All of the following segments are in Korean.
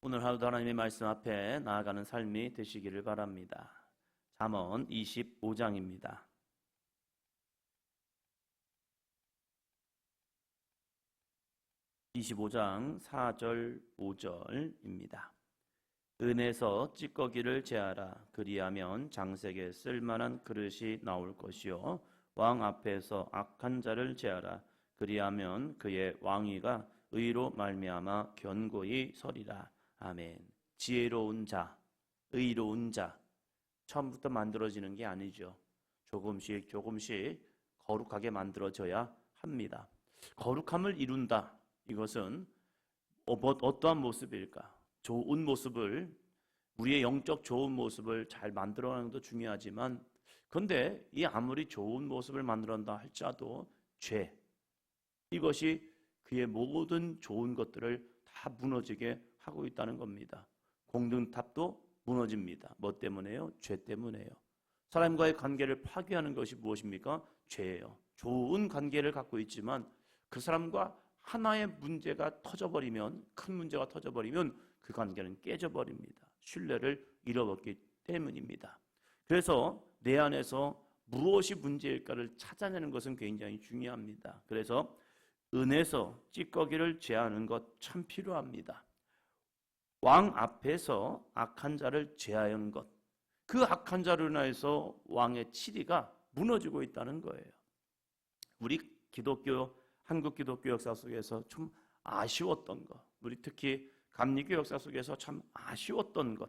오늘 하루도 하나님의 말씀 앞에 나아가는 삶이 되시기를 바랍니다. 잠언 25장입니다. 25장 4절 5절입니다. 은에서 찌꺼기를 제하라. 그리하면 장색에 쓸만한 그릇이 나올 것이요 왕 앞에서 악한 자를 제하라. 그리하면 그의 왕위가 의로 말미암아 견고히 서리라. 아멘. 지혜로운 자, 의로운 자, 처음부터 만들어지는 게 아니죠. 조금씩 거룩하게 만들어져야 합니다. 거룩함을 이룬다. 이것은 어떠한 모습일까? 좋은 모습을, 우리의 영적 좋은 모습을 잘 만들어가는 것도 중요하지만, 그런데 이 아무리 좋은 모습을 만들어낸다 할지라도 죄, 이것이 그의 모든 좋은 것들을 다 무너지게 하고 있다는 겁니다. 공든탑도 무너집니다. 뭐 때문에요? 죄 때문에요. 사람과의 관계를 파괴하는 것이 무엇입니까? 죄예요. 좋은 관계를 갖고 있지만 그 사람과 하나의 문제가 터져버리면, 큰 문제가 터져버리면 그 관계는 깨져버립니다. 신뢰를 잃어버렸기 때문입니다. 그래서 내 안에서 무엇이 문제일까를 찾아내는 것은 굉장히 중요합니다. 그래서 은에서 찌꺼기를 제하는 것 참 필요합니다. 왕 앞에서 악한 자를 제하는 것, 그 악한 자로 인해서 왕의 치리가 무너지고 있다는 거예요. 우리 한국 기독교 역사 속에서 좀 아쉬웠던 것, 우리 특히 감리교 역사 속에서 참 아쉬웠던 것,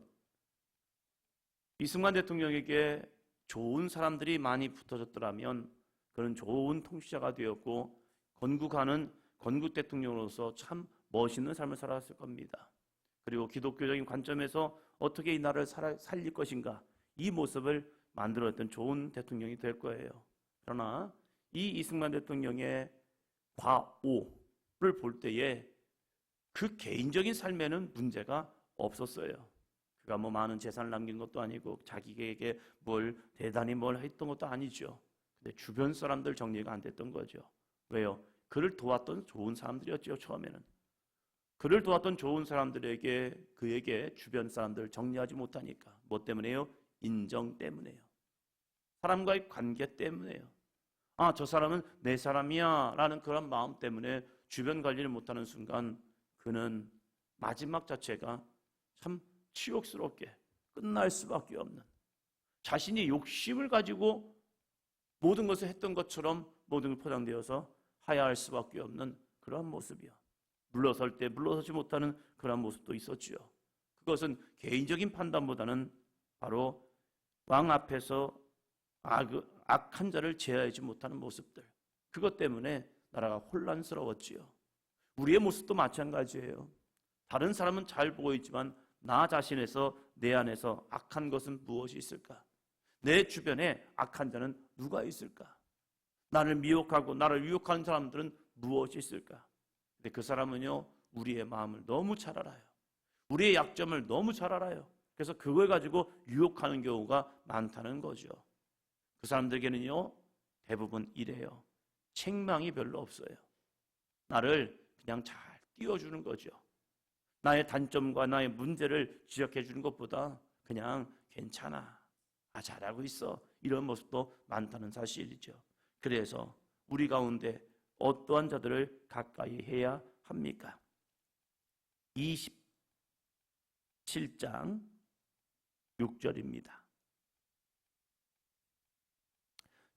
이승만 대통령에게 좋은 사람들이 많이 붙어졌더라면 그는 좋은 통치자가 되었고 건국하는 건국 대통령으로서 참 멋있는 삶을 살았을 겁니다. 그리고 기독교적인 관점에서 어떻게 이 나라를 살릴 것인가, 이 모습을 만들어냈던 좋은 대통령이 될 거예요. 그러나 이 이승만 대통령의 과오를 볼 때에 그 개인적인 삶에는 문제가 없었어요. 그가 뭐 많은 재산을 남긴 것도 아니고 자기에게 대단히 뭘 했던 것도 아니죠. 근데 주변 사람들 정리가 안 됐던 거죠. 왜요? 그를 도왔던 좋은 사람들이었죠. 처음에는 그를 도왔던 좋은 사람들에게, 그에게 주변 사람들을 정리하지 못하니까. 뭐 때문에요? 인정 때문에요. 사람과의 관계 때문에요. 아, 저 사람은 내 사람이야 라는 그런 마음 때문에 주변 관리를 못하는 순간 그는 마지막 자체가 참 치욕스럽게 끝날 수밖에 없는, 자신이 욕심을 가지고 모든 것을 했던 것처럼 모든 걸 포장되어서 하야할 수밖에 없는 그런 모습이요. 물러설 때 물러서지 못하는 그런 모습도 있었지요. 그것은 개인적인 판단보다는 바로 왕 앞에서 악한 자를 제하지 못하는 모습들, 그것 때문에 나라가 혼란스러웠지요. 우리의 모습도 마찬가지예요. 다른 사람은 잘 보고 있지만 나 자신에서, 내 안에서 악한 것은 무엇이 있을까? 내 주변에 악한 자는 누가 있을까? 나를 미혹하고 나를 유혹하는 사람들은 무엇이 있을까? 근데 그 사람은요, 우리의 마음을 너무 잘 알아요. 우리의 약점을 너무 잘 알아요. 그래서 그걸 가지고 유혹하는 경우가 많다는 거죠. 그 사람들에게는요, 대부분 이래요. 책망이 별로 없어요. 나를 그냥 잘 띄워주는 거죠. 나의 단점과 나의 문제를 지적해 주는 것보다 그냥 괜찮아, 잘하고 있어, 이런 모습도 많다는 사실이죠. 그래서 우리 가운데 어떠한 자들을 가까이 해야 합니까? 27장 6절입니다.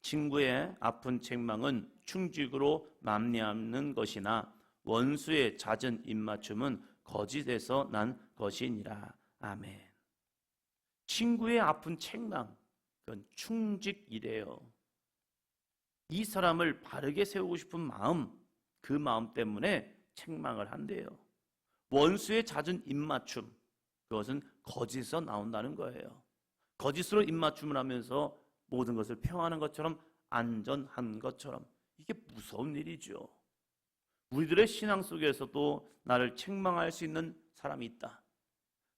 친구의 아픈 책망은 충직으로 맘내하는 것이나 원수의 잦은 입맞춤은 거짓에서 난 것이니라. 아멘. 친구의 아픈 책망, 그건 충직이래요. 이 사람을 바르게 세우고 싶은 마음, 그 마음 때문에 책망을 한대요. 원수의 잦은 입맞춤, 그것은 거짓에서 나온다는 거예요. 거짓으로 입맞춤을 하면서 모든 것을 평안한 것처럼, 안전한 것처럼, 이게 무서운 일이죠. 우리들의 신앙 속에서도 나를 책망할 수 있는 사람이 있다.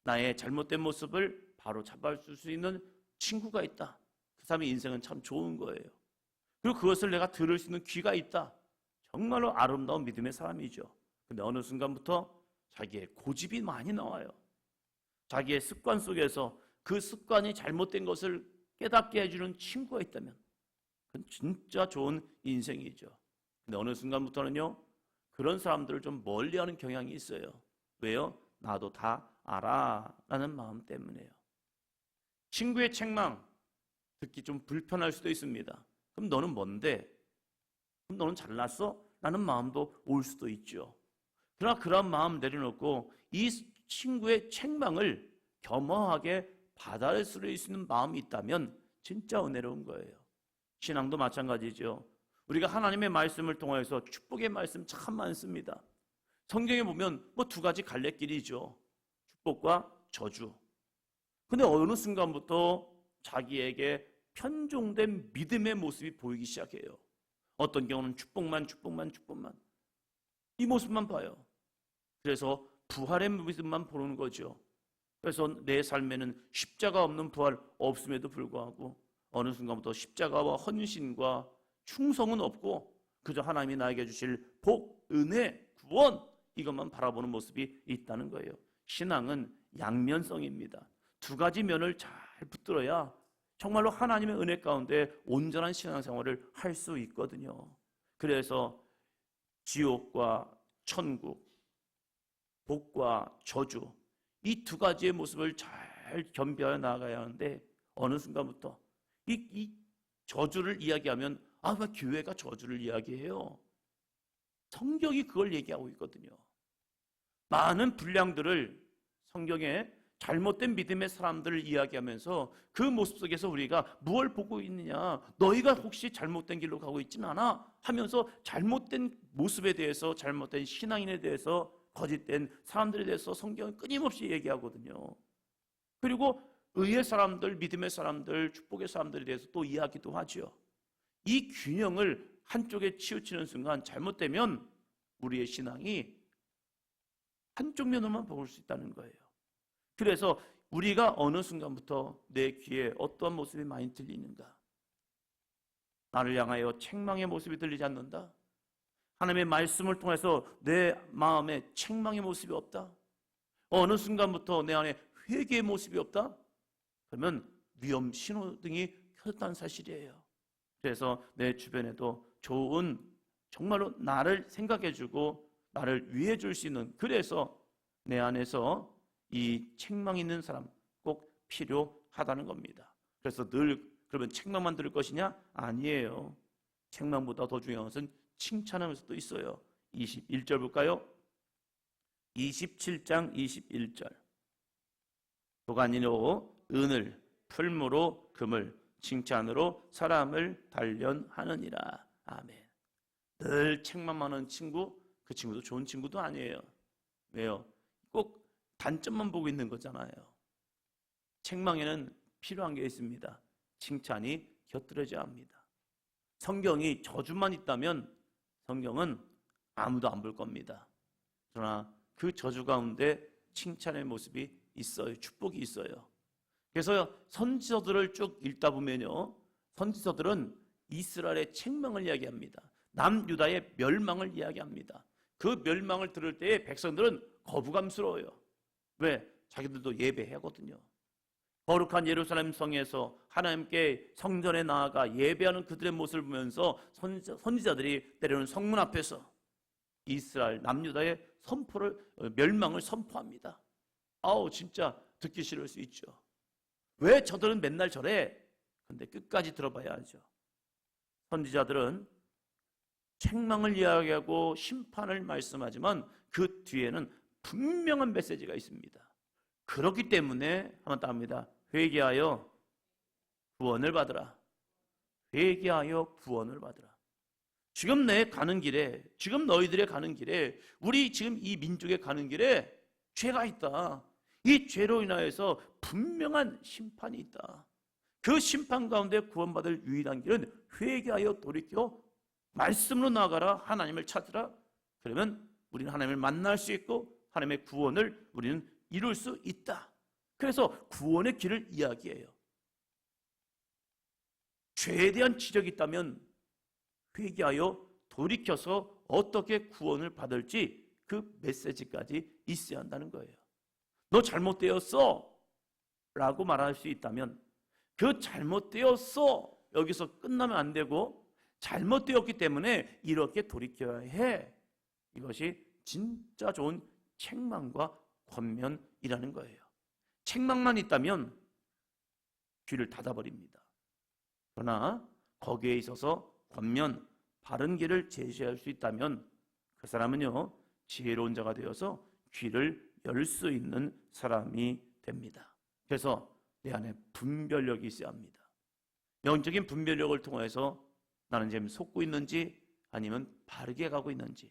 나의 잘못된 모습을 바로 잡아줄 수 있는 친구가 있다. 그 사람의 인생은 참 좋은 거예요. 그리고 그것을 내가 들을 수 있는 귀가 있다. 정말로 아름다운 믿음의 사람이죠. 근데 어느 순간부터 자기의 고집이 많이 나와요. 자기의 습관 속에서 그 습관이 잘못된 것을 깨닫게 해주는 친구가 있다면 그건 진짜 좋은 인생이죠. 근데 어느 순간부터는요, 그런 사람들을 좀 멀리하는 경향이 있어요. 왜요? 나도 다 알아 라는 마음 때문에요. 친구의 책망 듣기 좀 불편할 수도 있습니다. 그럼 너는 뭔데? 그럼 너는 잘났어? 라는 마음도 올 수도 있죠. 그러나 그런 마음 내려놓고 이 친구의 책망을 겸허하게 받아들일 수 있는 마음이 있다면 진짜 은혜로운 거예요. 신앙도 마찬가지죠. 우리가 하나님의 말씀을 통해서 축복의 말씀 참 많습니다. 성경에 보면 뭐 두 가지 갈래길이죠. 축복과 저주. 근데 어느 순간부터 자기에게 편종된 믿음의 모습이 보이기 시작해요. 어떤 경우는 축복만 이 모습만 봐요. 그래서 부활의 믿음만 보는 거죠. 그래서 내 삶에는 십자가 없는 부활 없음에도 불구하고 어느 순간부터 십자가와 헌신과 충성은 없고 그저 하나님이 나에게 주실 복, 은혜, 구원 이것만 바라보는 모습이 있다는 거예요. 신앙은 양면성입니다. 두 가지 면을 잘 붙들어야 정말로 하나님의 은혜 가운데 온전한 신앙생활을 할 수 있거든요. 그래서 지옥과 천국, 복과 저주 이 두 가지의 모습을 잘 겸비하여 나아가야 하는데 어느 순간부터 이 저주를 이야기하면 왜 교회가 저주를 이야기해요? 성경이 그걸 얘기하고 있거든요. 많은 분량들을 성경에 잘못된 믿음의 사람들을 이야기하면서 그 모습 속에서 우리가 무엇을 보고 있느냐, 너희가 혹시 잘못된 길로 가고 있지는 않아? 하면서 잘못된 모습에 대해서, 잘못된 신앙인에 대해서, 거짓된 사람들에 대해서 성경은 끊임없이 얘기하거든요. 그리고 의의 사람들, 믿음의 사람들, 축복의 사람들에 대해서 또 이야기도 하죠. 이 균형을 한쪽에 치우치는 순간 잘못되면 우리의 신앙이 한쪽 면으로만 볼 수 있다는 거예요. 그래서 우리가 어느 순간부터 내 귀에 어떠한 모습이 많이 들리는가? 나를 향하여 책망의 모습이 들리지 않는다? 하나님의 말씀을 통해서 내 마음에 책망의 모습이 없다? 어느 순간부터 내 안에 회개의 모습이 없다? 그러면 위험 신호등이 켜졌다는 사실이에요. 그래서 내 주변에도 좋은 정말로 나를 생각해주고 나를 위해줄 수 있는, 그래서 내 안에서 이 책망 있는 사람 꼭 필요하다는 겁니다. 그래서 늘 그러면 책망만 들을 것이냐? 아니에요. 책망보다 더 중요한 것은 칭찬하면서도 있어요. 21절 볼까요? 27장 21절. 도가니로 은을, 풀무로 금을, 칭찬으로 사람을 단련하느니라. 아멘. 늘 책망만 하는 친구, 그 친구도 좋은 친구도 아니에요. 왜요? 꼭 단점만 보고 있는 거잖아요. 책망에는 필요한 게 있습니다. 칭찬이 곁들여져야 합니다. 성경이 저주만 있다면 성경은 아무도 안 볼 겁니다. 그러나 그 저주 가운데 칭찬의 모습이 있어요. 축복이 있어요. 그래서 선지서들을 쭉 읽다 보면요, 선지서들은 이스라엘의 책망을 이야기합니다. 남유다의 멸망을 이야기합니다. 그 멸망을 들을 때에 백성들은 거부감스러워요. 왜? 자기들도 예배하거든요. 거룩한 예루살렘 성에서 하나님께 성전에 나아가 예배하는 그들의 모습을 보면서 선지자들이 때로는 성문 앞에서 이스라엘 남유다의 멸망을 선포합니다. 진짜 듣기 싫을 수 있죠. 왜 저들은 맨날 저래? 근데 끝까지 들어봐야 하죠. 선지자들은 책망을 이야기하고 심판을 말씀하지만 그 뒤에는 분명한 메시지가 있습니다. 그렇기 때문에 한번 따릅니다. 회개하여 구원을 받으라. 회개하여 구원을 받으라. 지금 내 가는 길에, 지금 너희들의 가는 길에, 우리 지금 이 민족의 가는 길에 죄가 있다. 이 죄로 인하여서 분명한 심판이 있다. 그 심판 가운데 구원받을 유일한 길은 회개하여 돌이켜 말씀으로 나아가라. 하나님을 찾으라. 그러면 우리는 하나님을 만날 수 있고 하나님의 구원을 우리는 이룰 수 있다. 그래서 구원의 길을 이야기해요. 죄에 대한 지적이 있다면 회개하여 돌이켜서 어떻게 구원을 받을지 그 메시지까지 있어야 한다는 거예요. 너 잘못되었어 라고 말할 수 있다면, 그 잘못되었어 여기서 끝나면 안 되고, 잘못되었기 때문에 이렇게 돌이켜야 해, 이것이 진짜 좋은 책망과 권면이라는 거예요. 책망만 있다면 귀를 닫아버립니다. 그러나 거기에 있어서 권면, 바른 길을 제시할 수 있다면 그 사람은요, 지혜로운 자가 되어서 귀를 열 수 있는 사람이 됩니다. 그래서 내 안에 분별력이 있어야 합니다. 영적인 분별력을 통해서 나는 지금 속고 있는지 아니면 바르게 가고 있는지,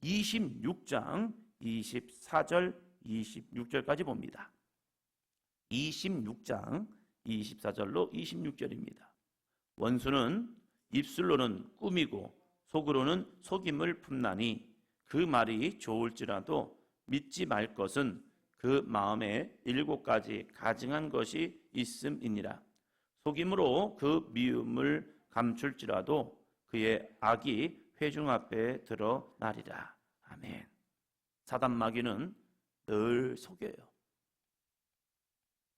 26장 24절 26절까지 봅니다. 26장 24절로 26절입니다. 원수는 입술로는 꾸미고 속으로는 속임을 품나니 그 말이 좋을지라도 믿지 말 것은 그 마음에 7가지 가증한 것이 있음이니라. 속임으로 그 미움을 감출지라도 그의 악이 회중 앞에 드러나리라. 아멘. 사단 마귀는 늘 속여요.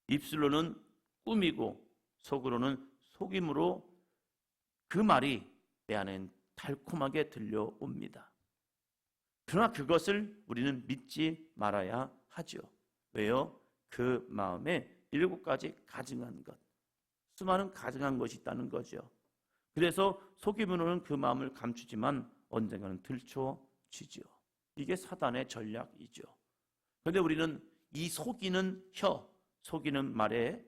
입술로는 꾸미고 속으로는 속임으로 그 말이 내 안엔 달콤하게 들려옵니다. 그러나 그것을 우리는 믿지 말아야 하죠. 왜요? 그 마음에 7가지 가증한 것, 수많은 가증한 것이 있다는 거죠. 그래서 속임으로는 그 마음을 감추지만 언젠가는 들춰지죠. 이게 사단의 전략이죠. 그런데 우리는 이 속이는 혀, 속이는 말에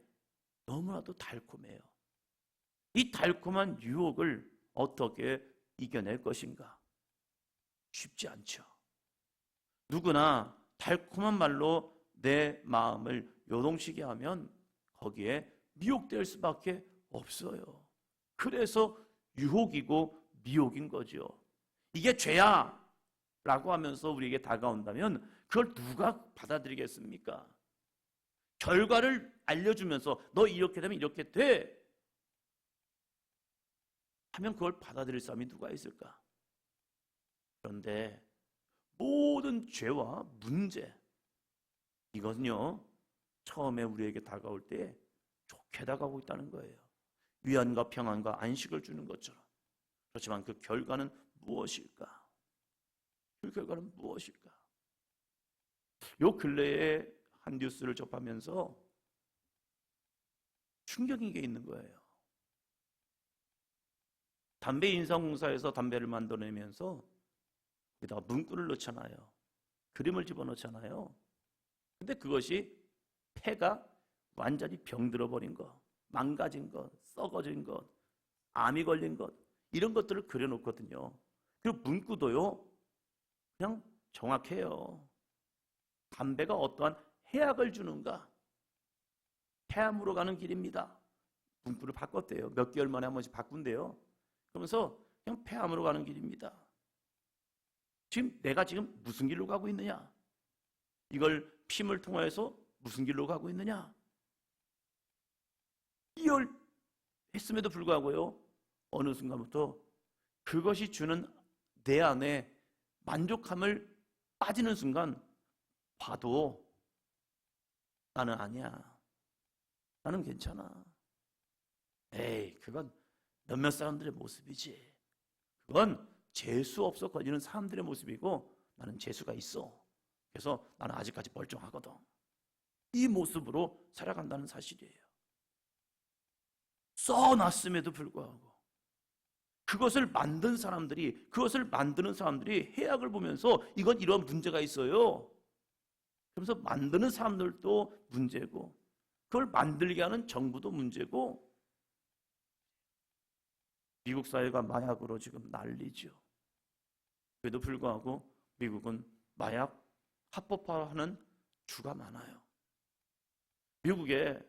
너무나도 달콤해요. 이 달콤한 유혹을 어떻게 이겨낼 것인가? 쉽지 않죠. 누구나 달콤한 말로 내 마음을 요동치게 하면 거기에 미혹될 수밖에 없어요. 그래서 유혹이고 미혹인 거죠. 이게 죄야 라고 하면서 우리에게 다가온다면 그걸 누가 받아들이겠습니까? 결과를 알려주면서 너 이렇게 되면 이렇게 돼 하면 그걸 받아들일 사람이 누가 있을까? 그런데 모든 죄와 문제, 이것은요 처음에 우리에게 다가올 때 좋게 다가오고 있다는 거예요. 위안과 평안과 안식을 주는 것처럼. 그렇지만 그 결과는 무엇일까? 그 결과는 무엇일까? 요 근래에 한 뉴스를 접하면서 충격인 게 있는 거예요. 담배 인상공사에서 담배를 만들어내면서 거기다가 문구를 넣잖아요. 그림을 집어넣잖아요. 근데 그것이 폐가 완전히 병들어 버린 것, 망가진 것, 썩어진 것, 암이 걸린 것, 이런 것들을 그려놓거든요. 그리고 문구도요 그냥 정확해요. 담배가 어떠한 해악을 주는가? 폐암으로 가는 길입니다. 문구를 바꿨대요. 몇 개월 만에 한 번씩 바꾼대요. 그러면서 그냥 폐암으로 가는 길입니다. 지금 내가 지금 무슨 길로 가고 있느냐? 이걸 핌을 통해서 무슨 길로 가고 있느냐? 이열했음에도 불구하고요 어느 순간부터 그것이 주는 내 안에 만족함을 빠지는 순간 봐도 나는 아니야. 나는 괜찮아. 에이, 그건 몇몇 사람들의 모습이지. 그건 재수 없어 걸리는 사람들의 모습이고 나는 재수가 있어. 그래서 나는 아직까지 멀쩡하거든. 이 모습으로 살아간다는 사실이에요. 써놨음에도 불구하고 그것을 만든 사람들이, 그것을 만드는 사람들이 해악을 보면서 이건 이런 문제가 있어요. 그러면서 만드는 사람들도 문제고 그걸 만들게 하는 정부도 문제고, 미국 사회가 마약으로 지금 난리죠. 그래도 불구하고 미국은 마약 합법화하는 주가 많아요. 미국에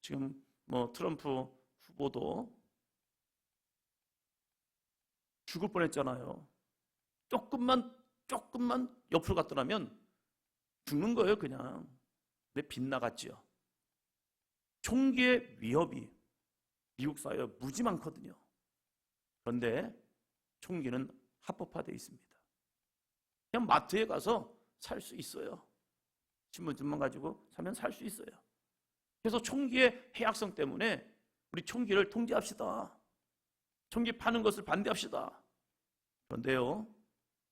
지금 트럼프 후보도 죽을 뻔했잖아요. 조금만 옆으로 갔더라면 죽는 거예요, 그냥. 근데 빗나갔죠. 총기의 위협이 미국 사회에 무지 많거든요. 그런데 총기는 합법화되어 있습니다. 그냥 마트에 가서 살 수 있어요. 신분증만 가지고 살면 살 수 있어요. 그래서 총기의 해악성 때문에 우리 총기를 통제합시다. 총기 파는 것을 반대합시다. 그런데요,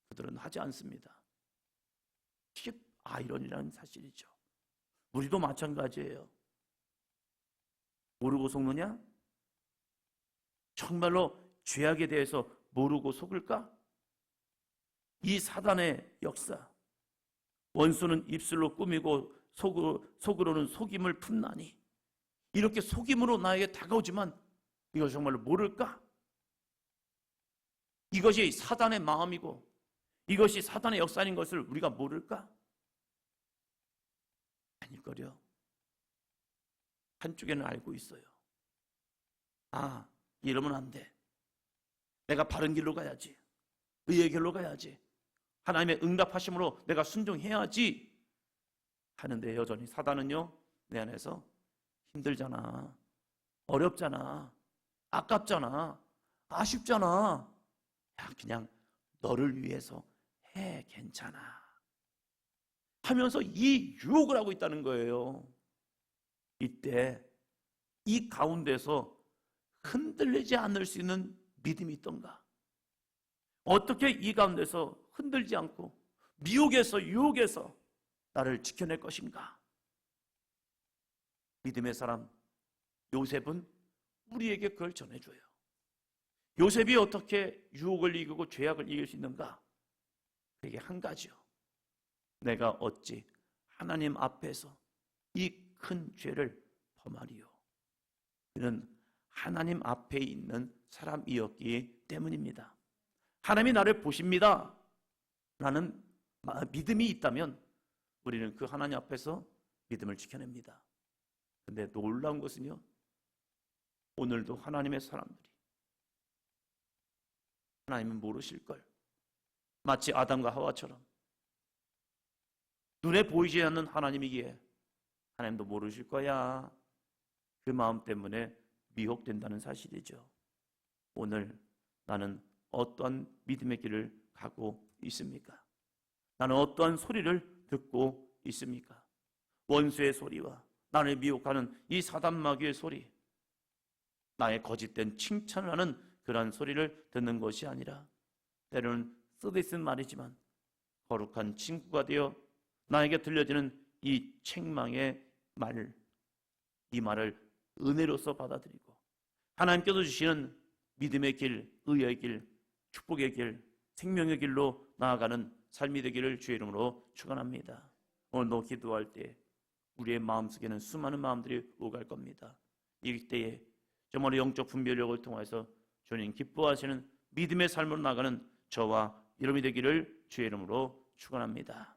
그들은 하지 않습니다. 이게 아이러니라는 사실이죠. 우리도 마찬가지예요. 모르고 속느냐? 정말로 죄악에 대해서 모르고 속을까? 이 사단의 역사, 원수는 입술로 꾸미고 속으로는 속임을 품나니, 이렇게 속임으로 나에게 다가오지만 이걸 정말로 모를까? 이것이 사단의 마음이고 이것이 사단의 역사인 것을 우리가 모를까? 아닐걸요. 한쪽에는 알고 있어요. 아, 이러면 안 돼. 내가 바른 길로 가야지. 의의 길로 가야지. 하나님의 응답하심으로 내가 순종해야지 하는데, 여전히 사단은요, 내 안에서 힘들잖아, 어렵잖아, 아깝잖아, 아쉽잖아, 야, 그냥 너를 위해서 해, 괜찮아 하면서 이 유혹을 하고 있다는 거예요. 이때 이 가운데서 흔들리지 않을 수 있는 믿음이 있던가? 어떻게 이 가운데서 흔들지 않고 미혹에서, 유혹에서 나를 지켜낼 것인가? 믿음의 사람 요셉은 우리에게 그걸 전해줘요. 요셉이 어떻게 유혹을 이기고 죄악을 이길 수 있는가? 그게 한 가지요. 내가 어찌 하나님 앞에서 이 큰 죄를 범하리요? 그는 하나님 앞에 있는 사람이었기 때문입니다. 하나님이 나를 보십니다 라는 믿음이 있다면 우리는 그 하나님 앞에서 믿음을 지켜냅니다. 그런데 놀라운 것은요, 오늘도 하나님의 사람들이 하나님은 모르실걸, 마치 아담과 하와처럼 눈에 보이지 않는 하나님이기에 하나님도 모르실 거야, 그 마음 때문에 미혹된다는 사실이죠. 오늘 나는 어떠한 믿음의 길을 가고 있습니까? 나는 어떠한 소리를 듣고 있습니까? 원수의 소리와 나를 미혹하는 이 사단 마귀의 소리, 나의 거짓된 칭찬을 하는 그러한 소리를 듣는 것이 아니라, 때로는 쓰디쓴 말이지만 거룩한 친구가 되어 나에게 들려지는 이 책망의 말, 이 말을 은혜로서 받아들이고 하나님께서 주시는 믿음의 길, 의의 길, 축복의 길, 생명의 길로 나아가는 삶이 되기를 주의 이름으로 축원합니다. 오늘도 기도할 때 우리의 마음속에는 수많은 마음들이 오갈 겁니다. 이때에 정말 영적 분별력을 통해서 주님 기뻐하시는 믿음의 삶으로 나가는 저와 여러분이 되기를 주의 이름으로 축원합니다.